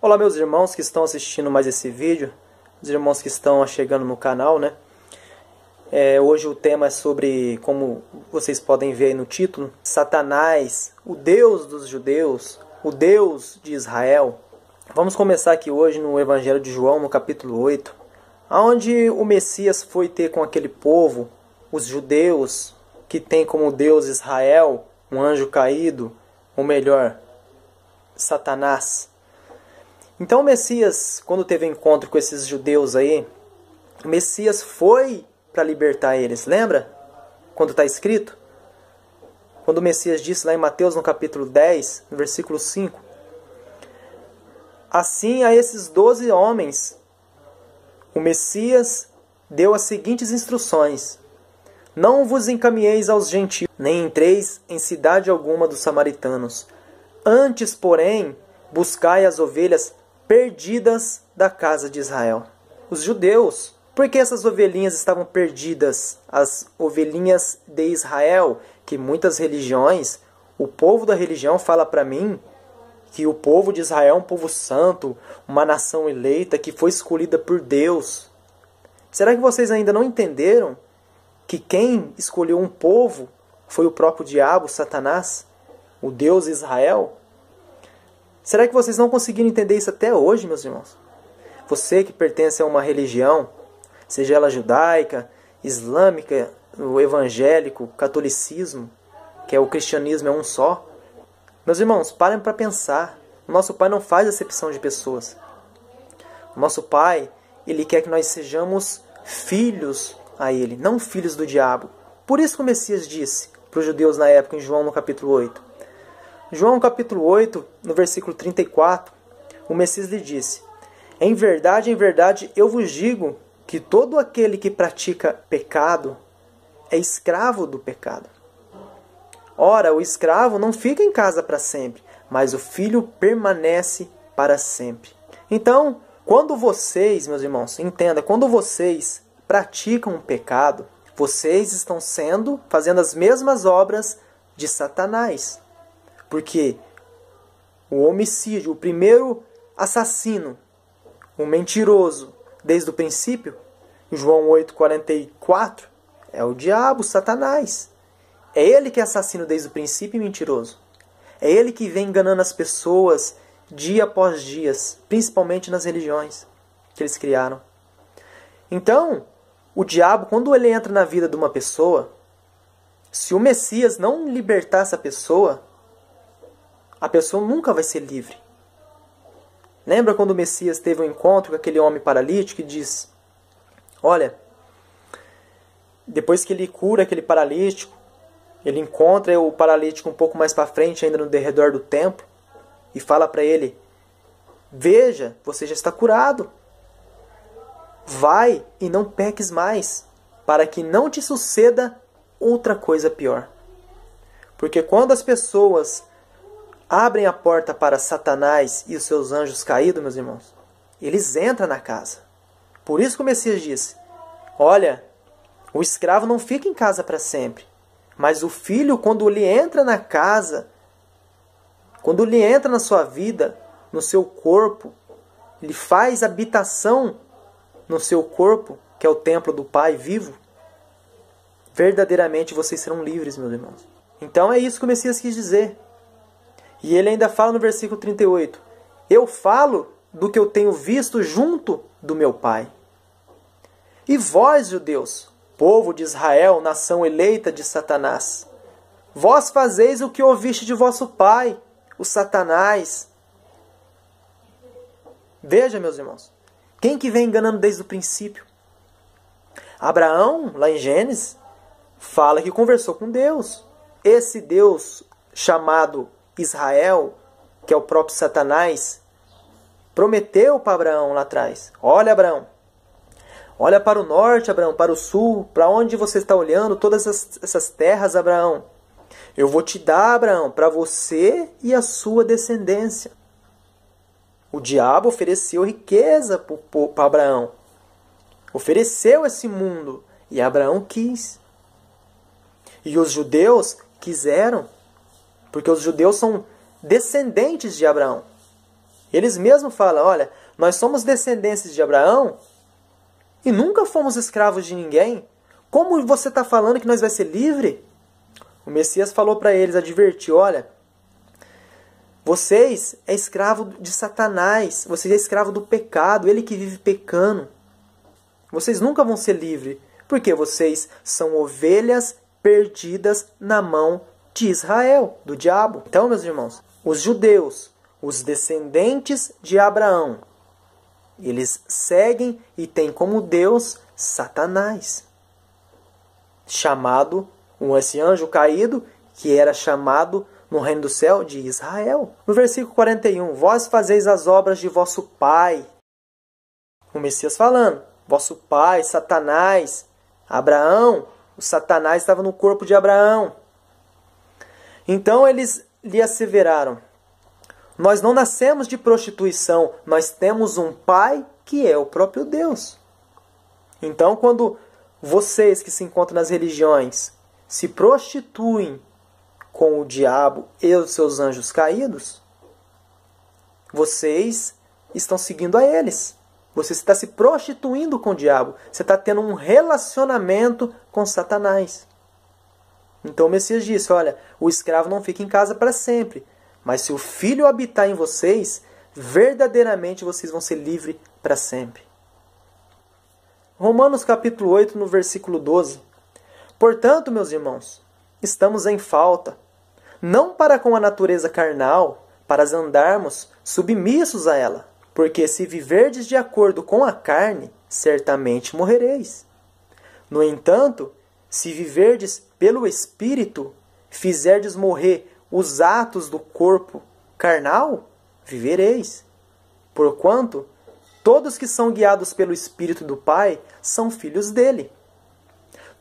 Olá, meus irmãos que estão assistindo mais esse vídeo, os irmãos que estão chegando no canal, né? Hoje o tema é sobre, como vocês podem ver aí no título, Satanás, o Deus dos judeus, o Deus de Israel. Vamos começar aqui hoje no Evangelho de João, no capítulo 8, onde o Messias foi ter com aquele povo, os judeus, que tem como Deus Israel, um anjo caído, ou melhor, Satanás. Então o Messias, quando teve encontro com esses judeus aí, o Messias foi para libertar eles. Lembra? Quando está escrito? Quando o Messias disse lá em Mateus, no capítulo 10, no versículo 5. Assim, a esses 12 homens, o Messias deu as seguintes instruções. Não vos encaminheis aos gentios, nem entreis em cidade alguma dos samaritanos. Antes, porém, buscai as ovelhas perdidas da casa de Israel. Os judeus, por que essas ovelhinhas estavam perdidas? As ovelhinhas de Israel, que muitas religiões, o povo da religião fala para mim que o povo de Israel é um povo santo, uma nação eleita que foi escolhida por Deus. Será que vocês ainda não entenderam que quem escolheu um povo foi o próprio diabo, Satanás, o Deus Israel? Será que vocês não conseguiram entender isso até hoje, meus irmãos? Você que pertence a uma religião, seja ela judaica, islâmica, o evangélico, catolicismo, que é o cristianismo é um só. Meus irmãos, parem para pensar. O nosso Pai não faz acepção de pessoas. O nosso Pai, Ele quer que nós sejamos filhos a Ele, não filhos do diabo. Por isso que o Messias disse para os judeus na época, em João no capítulo 8. João capítulo 8, no versículo 34, o Messias lhe disse: em verdade, eu vos digo que todo aquele que pratica pecado é escravo do pecado. Ora, o escravo não fica em casa para sempre, mas o filho permanece para sempre. Então, quando vocês, meus irmãos, entenda, quando vocês praticam um pecado, vocês estão fazendo as mesmas obras de Satanás. Porque o homicídio, o primeiro assassino, o mentiroso, desde o princípio, João 8,44, é o diabo, Satanás. É ele que é assassino desde o princípio e mentiroso. É ele que vem enganando as pessoas dia após dia, principalmente nas religiões que eles criaram. Então, o diabo, quando ele entra na vida de uma pessoa, se o Messias não libertar essa pessoa, a pessoa nunca vai ser livre. Lembra quando o Messias teve um encontro com aquele homem paralítico e diz: olha, depois que ele cura aquele paralítico, ele encontra o paralítico um pouco mais para frente, ainda no derredor do templo, e fala para ele: veja, você já está curado. Vai e não peques mais, para que não te suceda outra coisa pior. Porque quando as pessoas abrem a porta para Satanás e os seus anjos caídos, meus irmãos, eles entram na casa. Por isso que o Messias disse: olha, o escravo não fica em casa para sempre, mas o filho, quando ele entra na casa, quando ele entra na sua vida, no seu corpo, ele faz habitação no seu corpo, que é o templo do Pai vivo, verdadeiramente vocês serão livres, meus irmãos. Então é isso que o Messias quis dizer. E ele ainda fala no versículo 38, eu falo do que eu tenho visto junto do meu Pai. E vós, judeus, povo de Israel, nação eleita de Satanás, vós fazeis o que ouviste de vosso pai, o Satanás. Veja, meus irmãos, quem que vem enganando desde o princípio? Abraão, lá em Gênesis, fala que conversou com Deus. Esse Deus chamado Israel, que é o próprio Satanás, prometeu para Abraão lá atrás: olha, Abraão, olha para o norte, Abraão, para o sul, para onde você está olhando, todas essas terras, Abraão. Eu vou te dar, Abraão, para você e a sua descendência. O diabo ofereceu riqueza para Abraão. Ofereceu esse mundo. E Abraão quis. E os judeus quiseram. Porque os judeus são descendentes de Abraão. Eles mesmos falam, olha, nós somos descendentes de Abraão e nunca fomos escravos de ninguém. Como você está falando que nós vai ser livre? O Messias falou para eles, advertiu, olha, vocês é escravo de Satanás, vocês é escravo do pecado, ele que vive pecando. Vocês nunca vão ser livres, porque vocês são ovelhas perdidas na mão de Israel, do diabo. Então, meus irmãos, os judeus, os descendentes de Abraão, eles seguem e têm como Deus Satanás, chamado, esse anjo caído, que era chamado no reino do céu de Israel. No versículo 41, vós fazeis as obras de vosso pai. O Messias falando, vosso pai, Satanás, Abraão, o Satanás estava no corpo de Abraão. Então eles lhe asseveraram, nós não nascemos de prostituição, nós temos um pai que é o próprio Deus. Então quando vocês que se encontram nas religiões se prostituem com o diabo e os seus anjos caídos, vocês estão seguindo a eles. Você está se prostituindo com o diabo. Você está tendo um relacionamento com Satanás. Então o Messias disse, olha, o escravo não fica em casa para sempre. Mas se o Filho habitar em vocês, verdadeiramente vocês vão ser livres para sempre. Romanos capítulo 8, no versículo 12. Portanto, meus irmãos, estamos em falta, não para com a natureza carnal, para andarmos submissos a ela. Porque se viverdes de acordo com a carne, certamente morrereis. No entanto, se viverdes pelo Espírito, fizerdes morrer os atos do corpo carnal, vivereis. Porquanto, todos que são guiados pelo Espírito do Pai são filhos dele.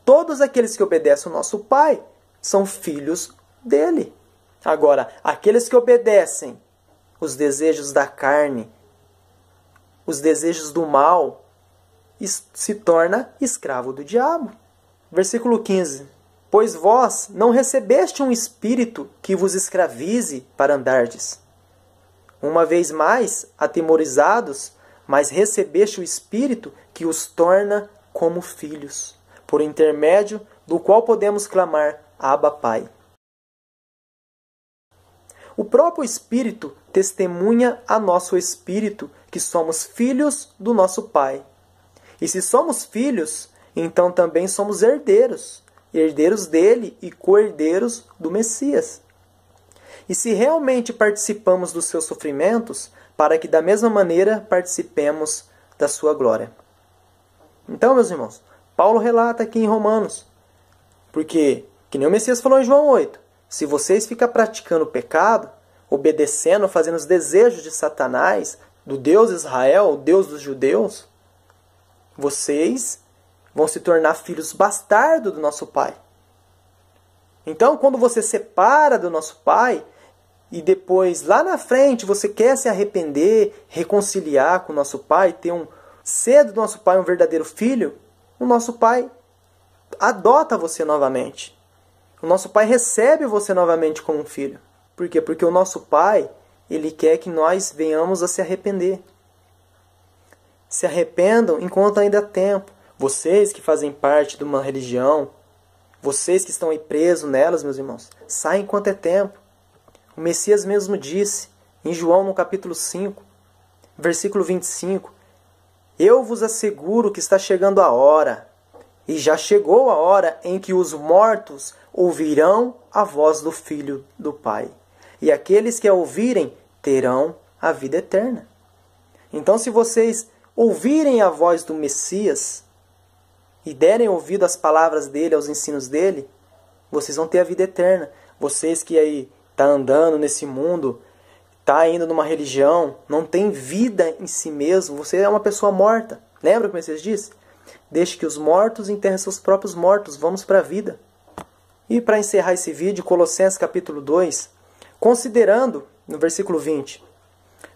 Todos aqueles que obedecem ao nosso Pai são filhos dele. Agora, aqueles que obedecem os desejos da carne, os desejos do mal, se torna escravo do diabo. Versículo 15. Pois vós não recebeste um espírito que vos escravize para andardes. Uma vez mais, atemorizados, mas recebeste o espírito que os torna como filhos, por intermédio do qual podemos clamar, Abba, Pai. O próprio Espírito testemunha a nosso espírito que somos filhos do nosso Pai. E se somos filhos, então também somos herdeiros, herdeiros dele e co-herdeiros do Messias. E se realmente participamos dos seus sofrimentos, para que da mesma maneira participemos da sua glória. Então, meus irmãos, Paulo relata aqui em Romanos, porque, que nem o Messias falou em João 8, se vocês ficam praticando o pecado, obedecendo, fazendo os desejos de Satanás, do Deus Israel, o Deus dos judeus, vocês vão se tornar filhos bastardos do nosso Pai. Então, quando você separa do nosso Pai, e depois, lá na frente, você quer se arrepender, reconciliar com o nosso Pai, ter ser do nosso Pai um verdadeiro filho, o nosso Pai adota você novamente. O nosso Pai recebe você novamente como um filho. Por quê? Porque o nosso Pai, Ele quer que nós venhamos a se arrepender. Se arrependam enquanto ainda há tempo. Vocês que fazem parte de uma religião, vocês que estão aí presos nelas, meus irmãos, saem enquanto é tempo. O Messias mesmo disse, em João no capítulo 5, versículo 25, eu vos asseguro que está chegando a hora, e já chegou a hora em que os mortos ouvirão a voz do Filho do Pai. E aqueles que a ouvirem terão a vida eterna. Então, se vocês ouvirem a voz do Messias e derem ouvido às palavras dele, aos ensinos dele, vocês vão ter a vida eterna. Vocês que aí está andando nesse mundo, está indo numa religião, não tem vida em si mesmo, você é uma pessoa morta. Lembra o que o Messias disse? Deixe que os mortos enterrem seus próprios mortos, vamos para a vida. E para encerrar esse vídeo, Colossenses capítulo 2, considerando, no versículo 20,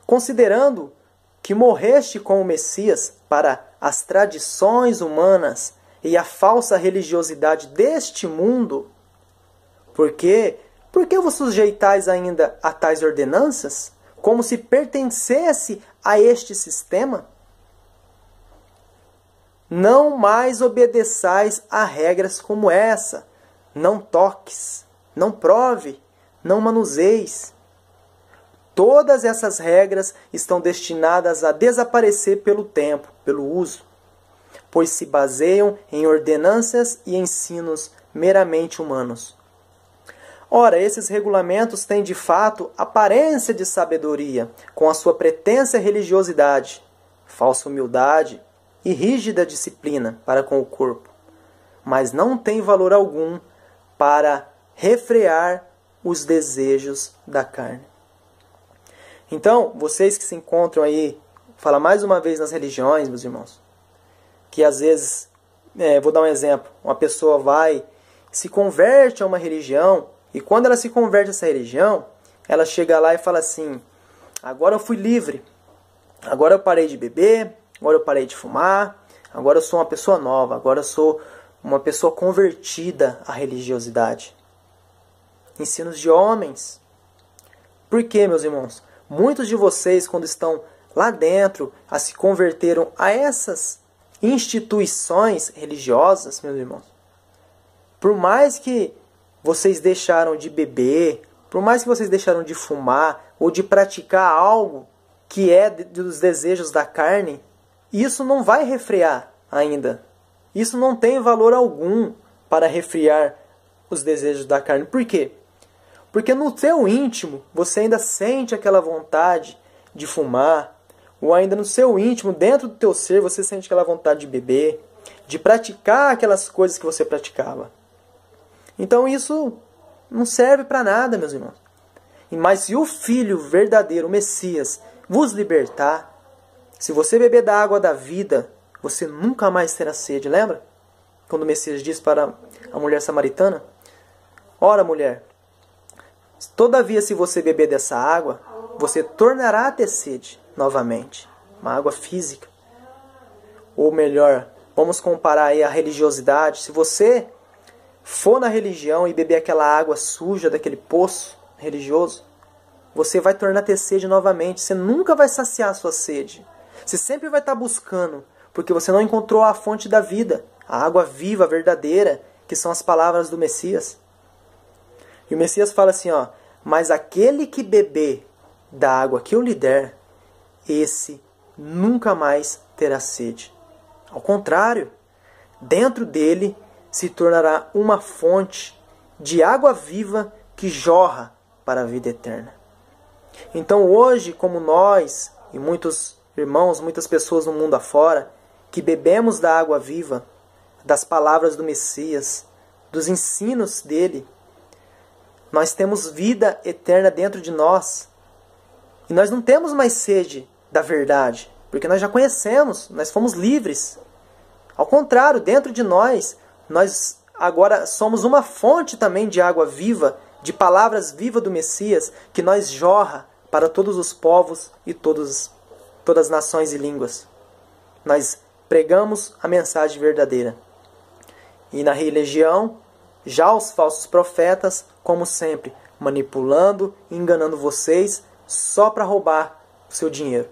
considerando que morreste com o Messias para as tradições humanas e a falsa religiosidade deste mundo, por que vos sujeitais ainda a tais ordenanças? como se pertencesse a este sistema? Não mais obedeçais a regras como essa. Não toques, não prove, não manuseis. Todas essas regras estão destinadas a desaparecer pelo tempo, pelo uso, pois se baseiam em ordenanças e ensinos meramente humanos. Ora, esses regulamentos têm de fato aparência de sabedoria, com a sua pretensa religiosidade, falsa humildade e rígida disciplina para com o corpo, mas não têm valor algum para refrear os desejos da carne. Então, vocês que se encontram aí, fala mais uma vez nas religiões, meus irmãos, que às vezes, vou dar um exemplo, uma pessoa vai, se converte a uma religião, e quando ela se converte a essa religião, ela chega lá e fala assim, agora eu fui livre, agora eu parei de beber, agora eu parei de fumar, agora eu sou uma pessoa nova, agora eu sou uma pessoa convertida à religiosidade. Ensinos de homens. Por quê, meus irmãos? Muitos de vocês, quando estão lá dentro, se converteram a essas instituições religiosas, meus irmãos. Por mais que vocês deixaram de beber, por mais que vocês deixaram de fumar, ou de praticar algo que é dos desejos da carne, isso não vai refrear ainda. Isso não tem valor algum para refrear os desejos da carne. Por quê? Porque no seu íntimo, você ainda sente aquela vontade de fumar, ou ainda no seu íntimo, dentro do teu ser, você sente aquela vontade de beber, de praticar aquelas coisas que você praticava. Então isso não serve para nada, meus irmãos. Mas se o Filho verdadeiro, o Messias, vos libertar, se você beber da água da vida, você nunca mais terá sede. Lembra? Quando o Messias disse para a mulher samaritana, ora, mulher, todavia, se você beber dessa água, você tornará a ter sede novamente. Uma água física. Ou melhor, vamos comparar aí a religiosidade. Se você for na religião e beber aquela água suja daquele poço religioso, você vai tornar a ter sede novamente. Você nunca vai saciar a sua sede. Você sempre vai estar buscando, porque você não encontrou a fonte da vida, a água viva, verdadeira, que são as palavras do Messias. E o Messias fala assim, ó, mas aquele que beber da água que eu lhe der, esse nunca mais terá sede. Ao contrário, dentro dele se tornará uma fonte de água viva que jorra para a vida eterna. Então hoje, como nós e muitos irmãos, muitas pessoas no mundo afora, que bebemos da água viva, das palavras do Messias, dos ensinos dele, nós temos vida eterna dentro de nós. E nós não temos mais sede da verdade, porque nós já conhecemos, nós fomos livres. Ao contrário, dentro de nós agora somos uma fonte também de água viva, de palavras vivas do Messias, que nós jorra para todos os povos e todas as nações e línguas. Nós pregamos a mensagem verdadeira. E na religião, já os falsos profetas, como sempre, manipulando e enganando vocês só para roubar o seu dinheiro.